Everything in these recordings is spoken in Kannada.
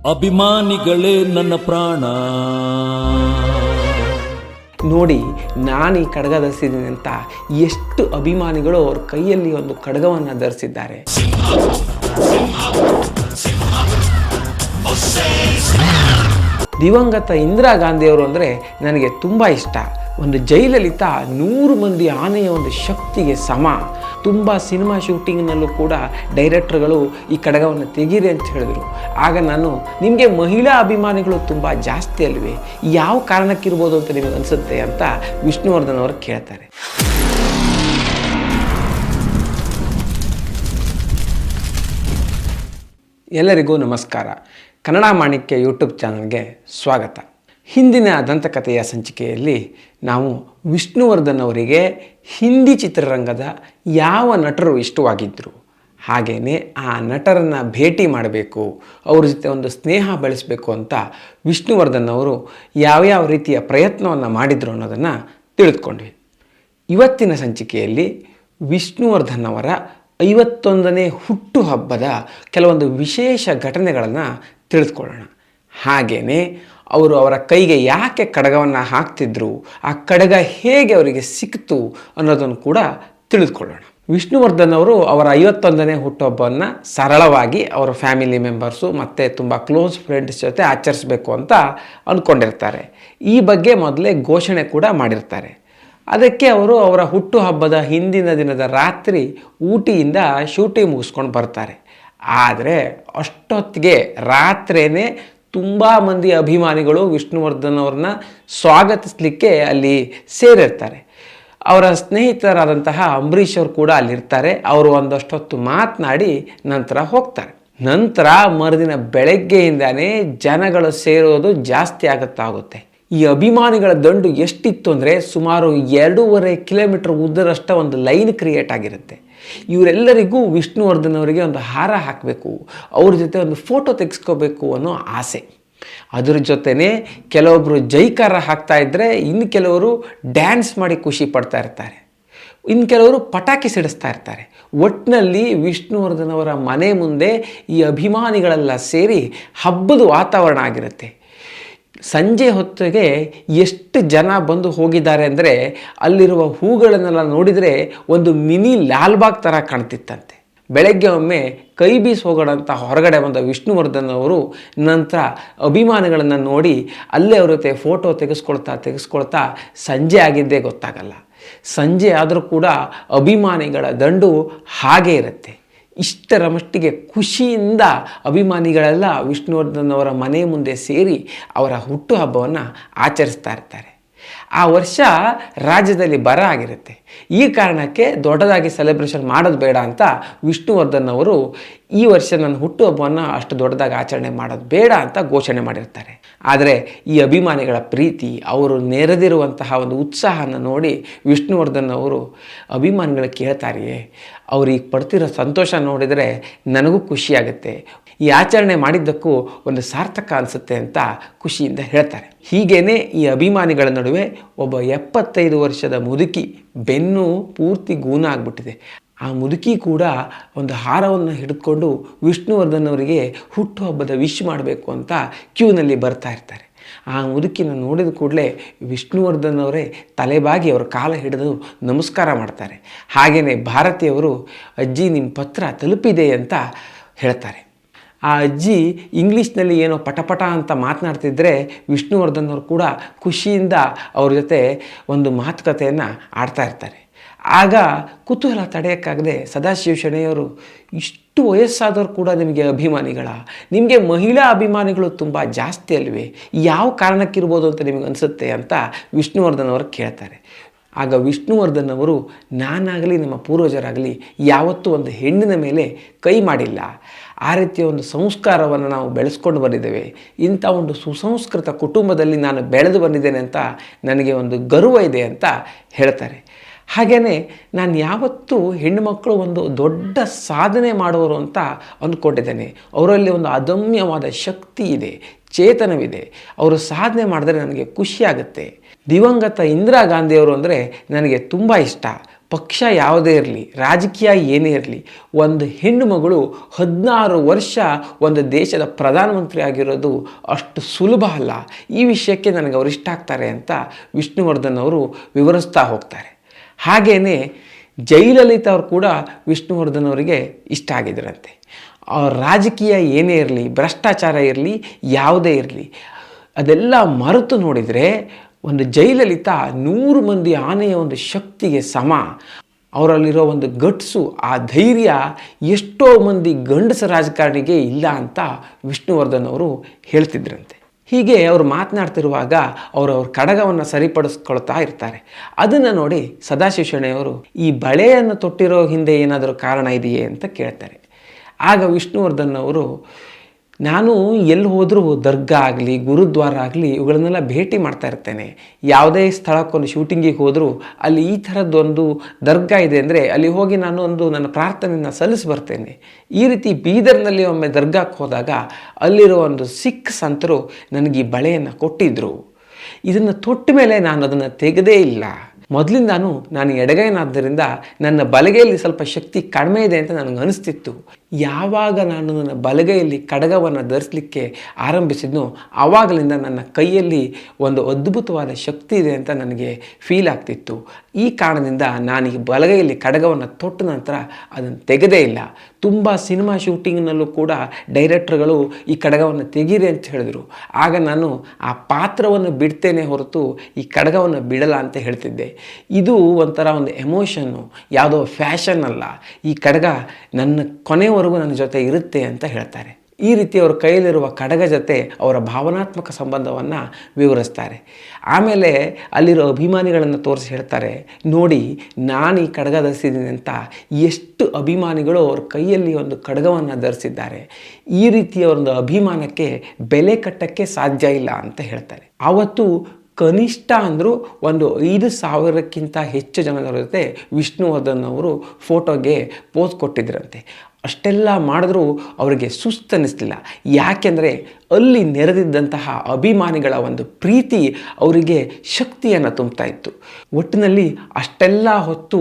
ಅಭಿಮಾನಿಗಳೇ ನನ್ನ ಪ್ರಾಣ. ನೋಡಿ, ನಾನು ಈ ಖಡ್ಗ ಧರಿಸಿದ್ದೀನಿ ಅಂತ ಎಷ್ಟು ಅಭಿಮಾನಿಗಳು ಅವ್ರ ಕೈಯಲ್ಲಿ ಒಂದು ಖಡ್ಗವನ್ನು ಧರಿಸಿದ್ದಾರೆ. ದಿವಂಗತ ಇಂದಿರಾ ಗಾಂಧಿಯವರು ಅಂದರೆ ನನಗೆ ತುಂಬ ಇಷ್ಟ. ಒಂದು ಜಯಲಲಿತಾ 100 ಮಂದಿ ಆನೆಯ ಒಂದು ಶಕ್ತಿಗೆ ಸಮ. ತುಂಬ ಸಿನಿಮಾ ಶೂಟಿಂಗ್ನಲ್ಲೂ ಕೂಡ ಡೈರೆಕ್ಟರ್ಗಳು ಈ ಖಡ್ಗವನ್ನು ತೆಗೀರಿ ಅಂತ ಹೇಳಿದರು. ಆಗ ನಾನು, ನಿಮಗೆ ಮಹಿಳಾ ಅಭಿಮಾನಿಗಳು ತುಂಬ ಜಾಸ್ತಿ ಅಲ್ವೇ, ಯಾವ ಕಾರಣಕ್ಕಿರ್ಬೋದು ಅಂತ ನಿಮಗೆ ಅನಿಸುತ್ತೆ ಅಂತ ವಿಷ್ಣುವರ್ಧನ್ ಅವರು ಕೇಳ್ತಾರೆ. ಎಲ್ಲರಿಗೂ ನಮಸ್ಕಾರ. ಕನ್ನಡ ಮಾಣಿಕ್ಯ ಯೂಟ್ಯೂಬ್ ಚಾನಲ್ಗೆ ಸ್ವಾಗತ. ಹಿಂದಿನ ದಂತಕಥೆಯ ಸಂಚಿಕೆಯಲ್ಲಿ ನಾವು ವಿಷ್ಣುವರ್ಧನ್ ಅವರಿಗೆ ಹಿಂದಿ ಚಿತ್ರರಂಗದ ಯಾವ ನಟರು ಇಷ್ಟವಾಗಿದ್ದರು, ಹಾಗೆಯೇ ಆ ನಟರನ್ನು ಭೇಟಿ ಮಾಡಬೇಕು, ಅವ್ರ ಜೊತೆ ಒಂದು ಸ್ನೇಹ ಬೆಳೆಸಬೇಕು ಅಂತ ವಿಷ್ಣುವರ್ಧನ್ ಅವರು ಯಾವ್ಯಾವ ರೀತಿಯ ಪ್ರಯತ್ನವನ್ನು ಮಾಡಿದರು ಅನ್ನೋದನ್ನು ತಿಳಿದುಕೊಂಡ್ವಿ. ಇವತ್ತಿನ ಸಂಚಿಕೆಯಲ್ಲಿ ವಿಷ್ಣುವರ್ಧನ್ ಅವರ 51ನೇ ಹುಟ್ಟುಹಬ್ಬದ ಕೆಲವೊಂದು ವಿಶೇಷ ಘಟನೆಗಳನ್ನು ತಿಳಿದುಕೊಳ್ಳೋಣ. ಹಾಗೆಯೇ ಅವರು ಅವರ ಕೈಗೆ ಯಾಕೆ ಖಡ್ಗವನ್ನು ಹಾಕ್ತಿದ್ರು, ಆ ಖಡ್ಗ ಹೇಗೆ ಅವರಿಗೆ ಸಿಕ್ತು ಅನ್ನೋದನ್ನು ಕೂಡ ತಿಳಿದುಕೊಳ್ಳೋಣ. ವಿಷ್ಣುವರ್ಧನ್ ಅವರು ಅವರ 51ನೇ ಹುಟ್ಟುಹಬ್ಬವನ್ನು ಸರಳವಾಗಿ ಅವರ ಫ್ಯಾಮಿಲಿ ಮೆಂಬರ್ಸು ಮತ್ತು ತುಂಬ ಕ್ಲೋಸ್ ಫ್ರೆಂಡ್ಸ್ ಜೊತೆ ಆಚರಿಸಬೇಕು ಅಂತ ಅಂದ್ಕೊಂಡಿರ್ತಾರೆ. ಈ ಬಗ್ಗೆ ಮೊದಲೇ ಘೋಷಣೆ ಕೂಡ ಮಾಡಿರ್ತಾರೆ. ಅದಕ್ಕೆ ಅವರು ಅವರ ಹುಟ್ಟುಹಬ್ಬದ ಹಿಂದಿನ ದಿನದ ರಾತ್ರಿ ಊಟಿಯಿಂದ ಶೂಟಿಂಗ್ ಮುಗಿಸ್ಕೊಂಡು ಬರ್ತಾರೆ. ಆದರೆ ಅಷ್ಟೊತ್ತಿಗೆ ರಾತ್ರಿಯೇ ತುಂಬ ಮಂದಿ ಅಭಿಮಾನಿಗಳು ವಿಷ್ಣುವರ್ಧನ್ ಅವ್ರನ್ನ ಸ್ವಾಗತಿಸಲಿಕ್ಕೆ ಅಲ್ಲಿ ಸೇರಿರ್ತಾರೆ. ಅವರ ಸ್ನೇಹಿತರಾದಂತಹ ಅಂಬರೀಷ್ ಅವರು ಕೂಡ ಅಲ್ಲಿರ್ತಾರೆ. ಅವರು ಒಂದಷ್ಟೊತ್ತು ಮಾತನಾಡಿ ನಂತರ ಹೋಗ್ತಾರೆ. ನಂತರ ಮರುದಿನ ಬೆಳಗ್ಗೆಯಿಂದನೇ ಜನಗಳು ಸೇರೋದು ಜಾಸ್ತಿ ಆಗುತ್ತೆ. ಈ ಅಭಿಮಾನಿಗಳ ದಂಡು ಎಷ್ಟಿತ್ತು ಅಂದರೆ ಸುಮಾರು 2.5 ಕಿಲೋಮೀಟರ್ ಉದ್ದರಷ್ಟ ಒಂದು ಲೈನ್ ಕ್ರಿಯೇಟ್ ಆಗಿರುತ್ತೆ. ಇವರೆಲ್ಲರಿಗೂ ವಿಷ್ಣುವರ್ಧನ್ ಅವರಿಗೆ ಒಂದು ಹಾರ ಹಾಕಬೇಕು, ಅವ್ರ ಜೊತೆ ಒಂದು ಫೋಟೋ ತೆಗೆಸ್ಕೋಬೇಕು ಅನ್ನೋ ಆಸೆ. ಅದ್ರ ಜೊತೆನೇ ಕೆಲವೊಬ್ಬರು ಜೈಕಾರ ಹಾಕ್ತಾ ಇದ್ದರೆ ಇನ್ನು ಕೆಲವರು ಡ್ಯಾನ್ಸ್ ಮಾಡಿ ಖುಷಿ ಪಡ್ತಾ ಇರ್ತಾರೆ, ಇನ್ನು ಕೆಲವರು ಪಟಾಕಿ ಸಿಡಿಸ್ತಾ ಇರ್ತಾರೆ. ಒಟ್ಟಿನಲ್ಲಿ ವಿಷ್ಣುವರ್ಧನ್ ಅವರ ಮನೆ ಮುಂದೆ ಈ ಅಭಿಮಾನಿಗಳೆಲ್ಲ ಸೇರಿ ಹಬ್ಬದ ವಾತಾವರಣ ಆಗಿರುತ್ತೆ. ಸಂಜೆ ಹೊತ್ತಿಗೆ ಎಷ್ಟು ಜನ ಬಂದು ಹೋಗಿದ್ದಾರೆ ಅಂದರೆ ಅಲ್ಲಿರುವ ಹೂಗಳನ್ನೆಲ್ಲ ನೋಡಿದರೆ ಒಂದು ಮಿನಿ ಲಾಲ್ಬಾಗ್ ಥರ ಕಾಣ್ತಿತ್ತಂತೆ. ಬೆಳಗ್ಗೆ ಒಮ್ಮೆ ಕೈ ಬೀಸಿ ಹೋಗೋಣ ಅಂತ ಹೊರಗಡೆ ಬಂದ ವಿಷ್ಣುವರ್ಧನ್ ಅವರು ನಂತರ ಅಭಿಮಾನಿಗಳನ್ನು ನೋಡಿ ಅಲ್ಲೇ ಅವ್ರ ಜೊತೆ ಫೋಟೋ ತೆಗೆಸ್ಕೊಳ್ತಾ ಸಂಜೆ ಆಗಿದ್ದೇ ಗೊತ್ತಾಗಲ್ಲ. ಸಂಜೆ ಆದರೂ ಕೂಡ ಅಭಿಮಾನಿಗಳ ದಂಡು ಹಾಗೇ ಇರುತ್ತೆ. ಇಷ್ಟರ ಮಟ್ಟಿಗೆ ಖುಷಿಯಿಂದ ಅಭಿಮಾನಿಗಳೆಲ್ಲ ವಿಷ್ಣುವರ್ಧನ್ ಅವರ ಮನೆ ಮುಂದೆ ಸೇರಿ ಅವರ ಹುಟ್ಟುಹಬ್ಬವನ್ನು ಆಚರಿಸ್ತಾ ಇರ್ತಾರೆ. ಆ ವರ್ಷ ರಾಜ್ಯದಲ್ಲಿ ಬರ ಆಗಿರುತ್ತೆ. ಈ ಕಾರಣಕ್ಕೆ ದೊಡ್ಡದಾಗಿ ಸೆಲೆಬ್ರೇಷನ್ ಮಾಡೋದು ಬೇಡ ಅಂತ ವಿಷ್ಣುವರ್ಧನ್ ಅವರು ಈ ವರ್ಷ ನನ್ನ ಹುಟ್ಟುಹಬ್ಬವನ್ನು ಅಷ್ಟು ದೊಡ್ಡದಾಗಿ ಆಚರಣೆ ಮಾಡೋದು ಬೇಡ ಅಂತ ಘೋಷಣೆ ಮಾಡಿರ್ತಾರೆ. ಆದರೆ ಈ ಅಭಿಮಾನಿಗಳ ಪ್ರೀತಿ, ಅವರು ನೆರೆದಿರುವಂತಹ ಒಂದು ಉತ್ಸಾಹನ ನೋಡಿ ವಿಷ್ಣುವರ್ಧನ್ ಅವರು ಅಭಿಮಾನಿಗಳು ಕೇಳ್ತಾರೆಯೇ, ಅವ್ರಿಗೆ ಪಡ್ತಿರೋ ಸಂತೋಷ ನೋಡಿದರೆ ನನಗೂ ಖುಷಿಯಾಗುತ್ತೆ, ಈ ಆಚರಣೆ ಮಾಡಿದ್ದಕ್ಕೂ ಒಂದು ಸಾರ್ಥಕ ಅನಿಸುತ್ತೆ ಅಂತ ಖುಷಿಯಿಂದ ಹೇಳ್ತಾರೆ. ಹೀಗೇ ಈ ಅಭಿಮಾನಿಗಳ ನಡುವೆ ಒಬ್ಬ 75 ವರ್ಷದ ಮುದುಕಿ ಬೆನ್ನು ಪೂರ್ತಿ ಗೂನ ಆಗಿಬಿಟ್ಟಿದೆ. ಆ ಮುದುಕಿ ಕೂಡ ಒಂದು ಹಾರವನ್ನು ಹಿಡಿದುಕೊಂಡು ವಿಷ್ಣುವರ್ಧನ್ ಅವರಿಗೆ ಹುಟ್ಟುಹಬ್ಬದ ವಿಶ್ ಮಾಡಬೇಕು ಅಂತ ಕ್ಯೂನಲ್ಲಿ ಬರ್ತಾ ಇರ್ತಾರೆ. ಆ ಮುದುಕಿನ ನೋಡಿದ ಕೂಡಲೇ ವಿಷ್ಣುವರ್ಧನ್ ಅವರೇ ತಲೆಬಾಗಿ ಅವರ ಕಾಲ ಹಿಡಿದು ನಮಸ್ಕಾರ ಮಾಡ್ತಾರೆ. ಹಾಗೆಯೇ ಭಾರತಿಯವರು, ಅಜ್ಜಿ ನಿಮ್ಮ ಪತ್ರ ತಲುಪಿದೆ ಅಂತ ಹೇಳ್ತಾರೆ. ಆ ಅಜ್ಜಿ ಇಂಗ್ಲೀಷ್ನಲ್ಲಿ ಏನೋ ಪಟಪಟ ಅಂತ ಮಾತನಾಡ್ತಿದ್ರೆ ವಿಷ್ಣುವರ್ಧನ್ ಅವರು ಕೂಡ ಖುಷಿಯಿಂದ ಅವ್ರ ಜೊತೆ ಒಂದು ಮಾತುಕತೆಯನ್ನು ಆಡ್ತಾ ಇರ್ತಾರೆ. ಆಗ ಕುತೂಹಲ ತಡೆಯೋಕ್ಕಾಗದೆ ಸದಾಶಿವ ಶೆಣೆಯವರು, ಇಷ್ಟು ವಯಸ್ಸಾದವರು ಕೂಡ ನಿಮಗೆ ಅಭಿಮಾನಿಗಳ, ನಿಮಗೆ ಮಹಿಳಾ ಅಭಿಮಾನಿಗಳು ತುಂಬ ಜಾಸ್ತಿ ಅಲ್ವೇ, ಯಾವ ಕಾರಣಕ್ಕಿರ್ಬೋದು ಅಂತ ನಿಮಗೆ ಅನಿಸುತ್ತೆ ಅಂತ ವಿಷ್ಣುವರ್ಧನ್ ಅವರು ಕೇಳ್ತಾರೆ. ಆಗ ವಿಷ್ಣುವರ್ಧನ್ ಅವರು, ನಾನಾಗಲಿ ನಮ್ಮ ಪೂರ್ವಜರಾಗಲಿ ಯಾವತ್ತೂ ಒಂದು ಹೆಣ್ಣಿನ ಮೇಲೆ ಕೈ ಮಾಡಿಲ್ಲ, ಆ ರೀತಿಯ ಒಂದು ಸಂಸ್ಕಾರವನ್ನು ನಾವು ಬೆಳೆಸ್ಕೊಂಡು ಬಂದಿದ್ದೇವೆ, ಇಂಥ ಒಂದು ಸುಸಂಸ್ಕೃತ ಕುಟುಂಬದಲ್ಲಿ ನಾನು ಬೆಳೆದು ಬಂದಿದ್ದೇನೆ ಅಂತ ನನಗೆ ಒಂದು ಗರ್ವ ಇದೆ ಅಂತ ಹೇಳ್ತಾರೆ. ಹಾಗೆಯೇ ನಾನು ಯಾವತ್ತೂ ಹೆಣ್ಣುಮಕ್ಕಳು ಒಂದು ದೊಡ್ಡ ಸಾಧನೆ ಮಾಡುವರು ಅಂತ ಅಂದ್ಕೊಂಡಿದ್ದೇನೆ. ಅವರಲ್ಲಿ ಒಂದು ಅದಮ್ಯವಾದ ಶಕ್ತಿ ಇದೆ, ಚೇತನವಿದೆ. ಅವರು ಸಾಧನೆ ಮಾಡಿದ್ರೆ ನನಗೆ ಖುಷಿಯಾಗುತ್ತೆ. ದಿವಂಗತ ಇಂದಿರಾ ಗಾಂಧಿಯವರು ಅಂದರೆ ನನಗೆ ತುಂಬ ಇಷ್ಟ. ಪಕ್ಷ ಯಾವುದೇ ಇರಲಿ, ರಾಜಕೀಯ ಏನೇ ಇರಲಿ, ಒಂದು ಹೆಣ್ಣು ಮಗಳು 16 ವರ್ಷ ಒಂದು ದೇಶದ ಪ್ರಧಾನಮಂತ್ರಿ ಆಗಿರೋದು ಅಷ್ಟು ಸುಲಭ ಅಲ್ಲ. ಈ ವಿಷಯಕ್ಕೆ ನನಗೆ ಅವರು ಇಷ್ಟ ಆಗ್ತಾರೆ ಅಂತ ವಿಷ್ಣುವರ್ಧನ್ ಅವರು ವಿವರಿಸ್ತಾ ಹೋಗ್ತಾರೆ. ಹಾಗೆಯೇ ಜಯಲಲಿತಾ ಅವರು ಕೂಡ ವಿಷ್ಣುವರ್ಧನ್ ಅವರಿಗೆ ಇಷ್ಟ ಆಗಿದ್ದರಂತೆ. ಅವ್ರ ರಾಜಕೀಯ ಏನೇ ಇರಲಿ, ಭ್ರಷ್ಟಾಚಾರ ಇರಲಿ, ಯಾವುದೇ ಇರಲಿ, ಅದೆಲ್ಲ ಮರೆತು ನೋಡಿದರೆ ಒಂದು ಜಯಲಲಿತಾ 100 ಮಂದಿ ಆನೆಯ ಒಂದು ಶಕ್ತಿಗೆ ಸಮ. ಅವರಲ್ಲಿರೋ ಒಂದು ಗಟ್ಸು, ಆ ಧೈರ್ಯ ಎಷ್ಟೋ ಮಂದಿ ಗಂಡಸ ರಾಜಕಾರಣಿಗೆ ಇಲ್ಲ ಅಂತ ವಿಷ್ಣುವರ್ಧನ್ ಅವರು ಹೇಳ್ತಿದ್ರಂತೆ. ಹೀಗೆ ಅವರು ಮಾತನಾಡ್ತಿರುವಾಗ ಅವ್ರ ಕಡಗವನ್ನು ಸರಿಪಡಿಸ್ಕೊಳ್ತಾ ಇರ್ತಾರೆ. ಅದನ್ನು ನೋಡಿ ಸದಾಶಿವ ಶೆಣೆಯವರು ಈ ಬಳೆಯನ್ನು ತೊಟ್ಟಿರೋ ಹಿಂದೆ ಏನಾದರೂ ಕಾರಣ ಇದೆಯೇ ಅಂತ ಕೇಳ್ತಾರೆ. ಆಗ ವಿಷ್ಣುವರ್ಧನ್ ಅವರು, ನಾನು ಎಲ್ಲಿ ಹೋದರೂ ದರ್ಗಾ ಆಗಲಿ, ಗುರುದ್ವಾರ ಆಗಲಿ, ಇವುಗಳನ್ನೆಲ್ಲ ಭೇಟಿ ಮಾಡ್ತಾ ಇರ್ತೇನೆ. ಯಾವುದೇ ಸ್ಥಳಕ್ಕೊಂದು ಶೂಟಿಂಗಿಗೆ ಹೋದರೂ ಅಲ್ಲಿ ಈ ಥರದ್ದೊಂದು ದರ್ಗಾ ಇದೆ ಅಂದರೆ ಅಲ್ಲಿ ಹೋಗಿ ನಾನು ನನ್ನ ಪ್ರಾರ್ಥನೆಯನ್ನು ಸಲ್ಲಿಸಿ ಬರ್ತೇನೆ. ಈ ರೀತಿ ಬೀದರ್ನಲ್ಲಿ ಒಮ್ಮೆ ದರ್ಗಾಕ್ಕೆ ಹೋದಾಗ ಅಲ್ಲಿರೋ ಒಂದು ಸಿಖ್ ಸಂತರು ನನಗೆ ಈ ಬಳೆಯನ್ನು ಕೊಟ್ಟಿದ್ದರು. ಇದನ್ನು ತೊಟ್ಟ ಮೇಲೆ ನಾನು ಅದನ್ನು ತೆಗೆದೇ ಇಲ್ಲ. ಮೊದಲಿಂದಾನು ನಾನು ಎಡಗೈನಾದ್ದರಿಂದ ನನ್ನ ಬಲಗೈಯಲ್ಲಿ ಸ್ವಲ್ಪ ಶಕ್ತಿ ಕಡಿಮೆ ಇದೆ ಅಂತ ನನಗೆ ಅನಿಸ್ತಿತ್ತು. ಯಾವಾಗ ನಾನು ನನ್ನ ಬಲಗೈಯಲ್ಲಿ ಕಡಗವನ್ನು ಧರಿಸಲಿಕ್ಕೆ ಆರಂಭಿಸಿದ್ನೋ ಆವಾಗಲಿಂದ ನನ್ನ ಕೈಯಲ್ಲಿ ಒಂದು ಅದ್ಭುತವಾದ ಶಕ್ತಿ ಇದೆ ಅಂತ ನನಗೆ ಫೀಲ್ ಆಗ್ತಿತ್ತು. ಈ ಕಾರಣದಿಂದ ನಾನು ಈ ಬಲಗೈಯಲ್ಲಿ ಕಡಗವನ್ನು ತೊಟ್ಟ ನಂತರ ಅದನ್ನು ತೆಗೆದೇ ಇಲ್ಲ. ತುಂಬ ಸಿನಿಮಾ ಶೂಟಿಂಗ್ನಲ್ಲೂ ಕೂಡ ಡೈರೆಕ್ಟರ್ಗಳು ಈ ಕಡಗವನ್ನು ತೆಗೀರಿ ಅಂತ ಹೇಳಿದರು. ಆಗ ನಾನು ಆ ಪಾತ್ರವನ್ನು ಬಿಡ್ತೇನೆ ಹೊರತು ಈ ಕಡಗವನ್ನು ಬಿಡಲ್ಲ ಅಂತ ಹೇಳ್ತಿದ್ದೆ. ಇದು ಒಂಥರ ಒಂದು ಎಮೋಷನ್ನು, ಯಾವುದೋ ಫ್ಯಾಷನ್ ಅಲ್ಲ. ಈ ಕಡಗ ನನ್ನ ಕೊನೆವರೆಗೂ ನನ್ನ ಜೊತೆ ಇರುತ್ತೆ ಅಂತ ಹೇಳ್ತಾರೆ. ಈ ರೀತಿ ಅವರ ಕೈಯಲ್ಲಿರುವ ಕಡಗ ಜೊತೆ ಅವರ ಭಾವನಾತ್ಮಕ ಸಂಬಂಧವನ್ನು ವಿವರಿಸ್ತಾರೆ. ಆಮೇಲೆ ಅಲ್ಲಿರೋ ಅಭಿಮಾನಿಗಳನ್ನು ತೋರಿಸಿ ಹೇಳ್ತಾರೆ, ನೋಡಿ ನಾನು ಈ ಕಡಗ ಧರಿಸಿದ್ದೀನಿ ಅಂತ. ಎಷ್ಟು ಅಭಿಮಾನಿಗಳು ಅವ್ರ ಕೈಯಲ್ಲಿ ಒಂದು ಕಡಗವನ್ನು ಧರಿಸಿದ್ದಾರೆ. ಈ ರೀತಿಯ ಒಂದು ಅಭಿಮಾನಕ್ಕೆ ಬೆಲೆ ಕಟ್ಟಕ್ಕೆ ಸಾಧ್ಯ ಇಲ್ಲ ಅಂತ ಹೇಳ್ತಾರೆ. ಆವತ್ತು ಕನಿಷ್ಠ ಅಂದರೂ ಒಂದು 5,000ಕ್ಕಿಂತ ಹೆಚ್ಚು ಜನರ ಜೊತೆ ವಿಷ್ಣುವರ್ಧನ್ ಅವರು ಫೋಟೋಗೆ ಪೋಸ್ ಕೊಟ್ಟಿದ್ದರಂತೆ. ಅಷ್ಟೆಲ್ಲ ಮಾಡಿದ್ರೂ ಅವರಿಗೆ ಸುಸ್ತನ್ನಿಸ್ಲಿಲ್ಲ. ಯಾಕೆಂದರೆ ಅಲ್ಲಿ ನೆರೆದಿದ್ದಂತಹ ಅಭಿಮಾನಿಗಳ ಒಂದು ಪ್ರೀತಿ ಅವರಿಗೆ ಶಕ್ತಿಯನ್ನು ತುಂಬ್ತಾ ಇತ್ತು. ಒಟ್ಟಿನಲ್ಲಿ ಅಷ್ಟೆಲ್ಲ ಹೊತ್ತು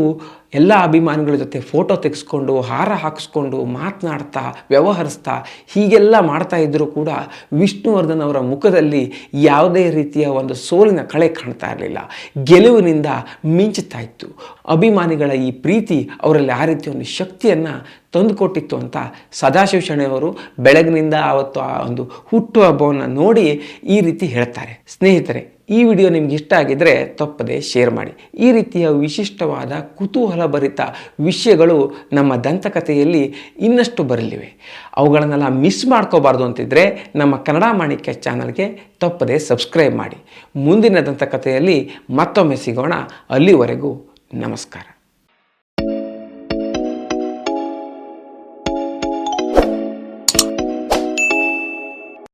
ಎಲ್ಲ ಅಭಿಮಾನಿಗಳ ಜೊತೆ ಫೋಟೋ ತೆಗೆಸ್ಕೊಂಡು, ಹಾರ ಹಾಕಿಸ್ಕೊಂಡು, ಮಾತನಾಡ್ತಾ, ವ್ಯವಹರಿಸ್ತಾ ಹೀಗೆಲ್ಲ ಮಾಡ್ತಾ ಇದ್ದರೂ ಕೂಡ ವಿಷ್ಣುವರ್ಧನ್ ಅವರ ಮುಖದಲ್ಲಿ ಯಾವುದೇ ರೀತಿಯ ಒಂದು ಸೋಲಿನ ಕಳೆ ಕಾಣ್ತಾ ಇರಲಿಲ್ಲ. ಗೆಲುವಿನಿಂದ ಮಿಂಚುತ್ತಾ ಇತ್ತು. ಅಭಿಮಾನಿಗಳ ಈ ಪ್ರೀತಿ ಅವರಲ್ಲಿ ಆ ರೀತಿಯ ಒಂದು ಶಕ್ತಿಯನ್ನು ತಂದುಕೊಟ್ಟಿತ್ತು ಅಂತ ಸದಾಶಿವ ಶೆಣೆಯವರು ಬೆಳಗಿನಿಂದ ಆವತ್ತು ಆ ಒಂದು ಹುಟ್ಟುಹಬ್ಬವನ್ನು ನೋಡಿ ಈ ರೀತಿ ಹೇಳ್ತಾರೆ. ಸ್ನೇಹಿತರೆ, ಈ ವಿಡಿಯೋ ನಿಮ್ಗೆ ಇಷ್ಟ ಆಗಿದ್ದರೆ ತಪ್ಪದೆ ಶೇರ್ ಮಾಡಿ. ಈ ರೀತಿಯ ವಿಶಿಷ್ಟವಾದ ಕುತೂಹಲಭರಿತ ವಿಷಯಗಳು ನಮ್ಮ ದಂತಕಥೆಯಲ್ಲಿ ಇನ್ನಷ್ಟು ಬರಲಿವೆ. ಅವುಗಳನ್ನೆಲ್ಲ ಮಿಸ್ ಮಾಡ್ಕೋಬಾರ್ದು ಅಂತಿದ್ರೆ ನಮ್ಮ ಕನ್ನಡ ಮಾಣಿಕ್ಯ ಚಾನಲ್ಗೆ ತಪ್ಪದೆ ಸಬ್ಸ್ಕ್ರೈಬ್ ಮಾಡಿ. ಮುಂದಿನ ದಂತಕಥೆಯಲ್ಲಿ ಮತ್ತೊಮ್ಮೆ ಸಿಗೋಣ. ಅಲ್ಲಿವರೆಗೂ ನಮಸ್ಕಾರ.